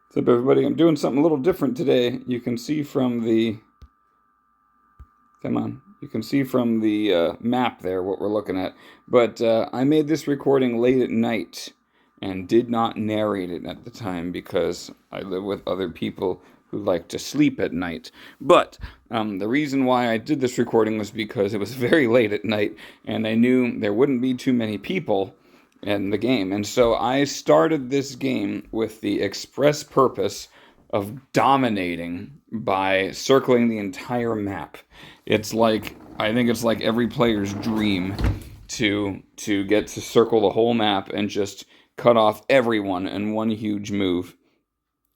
What's up, everybody? I'm doing something a little different today. You can see from the map there what we're looking at. But I made this recording late at night and did not narrate it at the time because I live with other people who like to sleep at night. But the reason why I did this recording was because it was very late at night and I knew there wouldn't be too many people in the game. And so I started this game with the express purpose of dominating by circling the entire map. I think it's like every player's dream to get to circle the whole map and just cut off everyone in one huge move.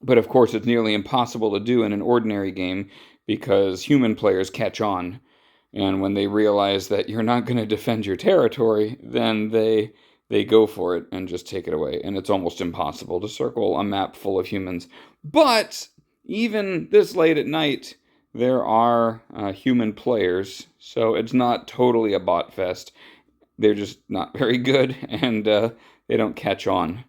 But of course, it's nearly impossible to do in an ordinary game because human players catch on. And when they realize that you're not going to defend your territory, then they go for it and just take it away. And it's almost impossible to circle a map full of humans. But even this late at night, there are human players, so it's not totally a bot fest. They're just not very good, and they don't catch on.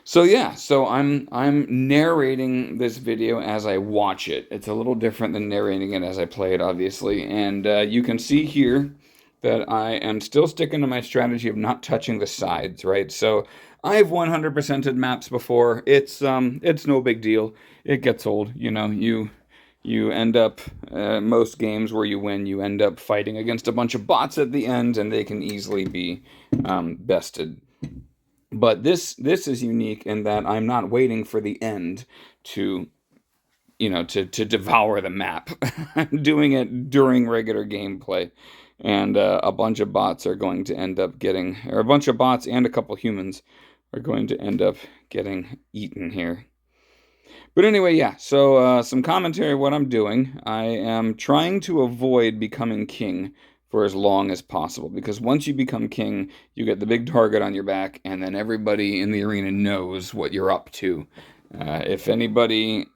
So yeah, so I'm narrating this video as I watch it. It's a little different than narrating it as I play it, obviously. And you can see here that I am still sticking to my strategy of not touching the sides, right? So I've 100%ed maps before. It's no big deal. It gets old, you end up most games where you win, you end up fighting against a bunch of bots at the end, and they can easily be bested. But this is unique in that I'm not waiting for the end to to devour the map. I'm doing it during regular gameplay, and a bunch of bots are going to end up getting, or a bunch of bots and a couple humans are going to end up getting eaten here. But anyway, yeah, so some commentary of what I'm doing. I am trying to avoid becoming king for as long as possible, because once you become king, you get the big target on your back, and then everybody in the arena knows what you're up to. If anybody,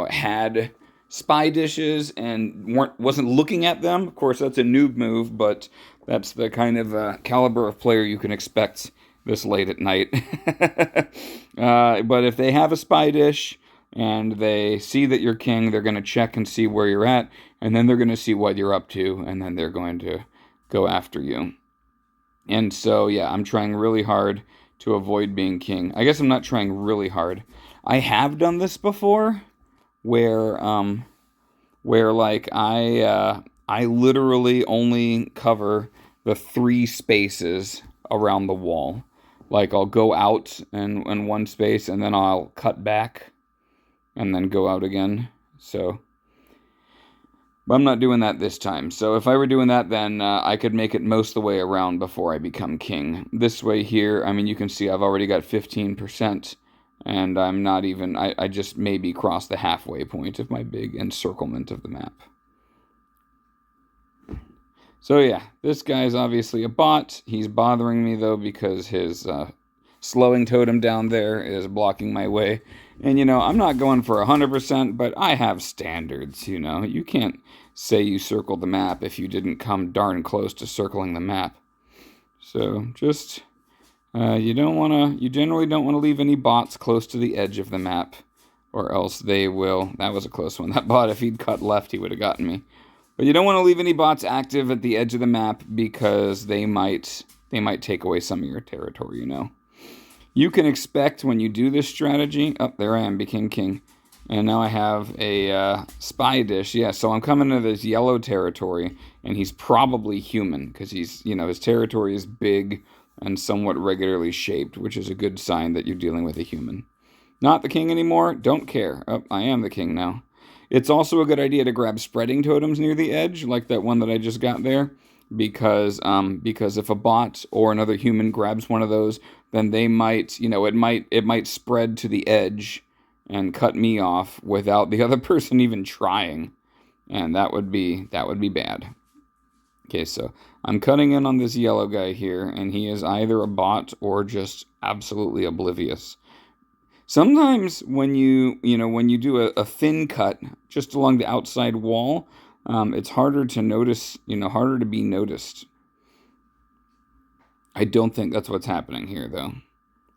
had spy dishes and wasn't looking at them, of course, that's a noob move, but that's the kind of caliber of player you can expect this late at night. But if they have a spy dish and they see that you're king, they're going to check and see where you're at, and then they're going to see what you're up to, and then they're going to go after you. And so, yeah, I'm trying really hard to avoid being king. I guess I'm not trying really hard. I have done this before, where like I literally only cover the 3 spaces around the wall. Like I'll go out in one space and then I'll cut back and then go out again. But I'm not doing that this time. So if I were doing that, then I could make it most of the way around before I become king. This way here, I mean, you can see I've already got 15%, and I'm not even, I just maybe crossed the halfway point of my big encirclement of the map. So yeah, this guy's obviously a bot. He's bothering me, though, because his slowing totem down there is blocking my way. And, I'm not going for 100%, but I have standards, You can't say you circled the map if you didn't come darn close to circling the map. So, just, you generally don't want to leave any bots close to the edge of the map, or else they will. That was a close one. That bot, if he'd cut left, he would have gotten me. But you don't want to leave any bots active at the edge of the map because they might take away some of your territory, You can expect when you do this strategy, there I am, became king. And now I have a spy dish. Yeah, so I'm coming to this yellow territory, and he's probably human, because his territory is big and somewhat regularly shaped, which is a good sign that you're dealing with a human. Not the king anymore? Don't care. Oh, I am the king now. It's also a good idea to grab spreading totems near the edge, like that one that I just got there, because if a bot or another human grabs one of those, then they might, it might spread to the edge and cut me off without the other person even trying, and that would be bad. Okay, so I'm cutting in on this yellow guy here, and he is either a bot or just absolutely oblivious. Sometimes when you do a thin cut just along the outside wall, it's harder to notice, harder to be noticed. I don't think that's what's happening here, though.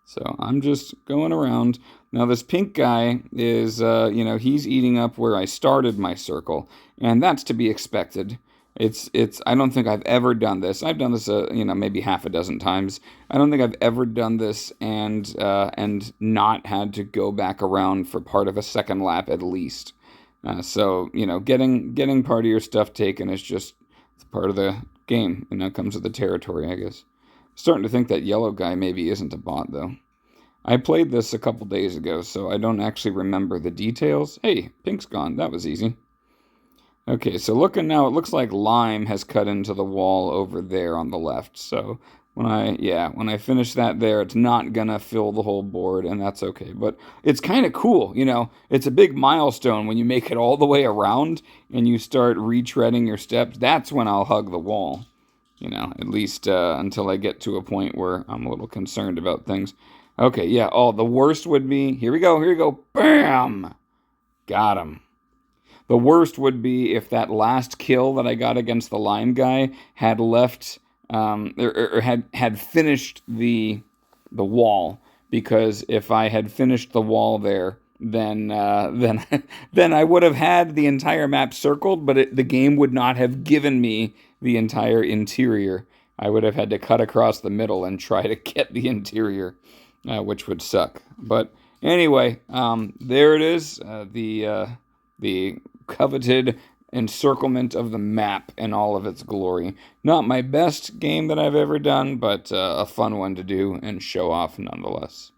So I'm just going around. Now this pink guy is, he's eating up where I started my circle, and that's to be expected. I don't think I've ever done this. I've done this, maybe half a dozen times. I don't think I've ever done this and not had to go back around for part of a second lap at least. So getting part of your stuff taken is just part of the game. It comes with the territory, I guess. Starting to think that yellow guy maybe isn't a bot, though. I played this a couple days ago, so I don't actually remember the details. Hey, pink's gone. That was easy. Okay, so looking now, it looks like lime has cut into the wall over there on the left. So when I finish that there, it's not gonna fill the whole board, and that's okay. But it's kind of cool, It's a big milestone when you make it all the way around and you start retreading your steps. That's when I'll hug the wall. At least until I get to a point where I'm a little concerned about things. Okay, yeah. Oh, the worst would be, here we go. Bam! Got him. The worst would be if that last kill that I got against the lime guy had left, or had finished the wall. Because if I had finished the wall there, then then I would have had the entire map circled, but the game would not have given me the entire interior. I would have had to cut across the middle and try to get the interior, which would suck. But anyway, there it is, the coveted encirclement of the map in all of its glory. Not my best game that I've ever done, but a fun one to do and show off nonetheless.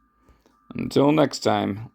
Until next time.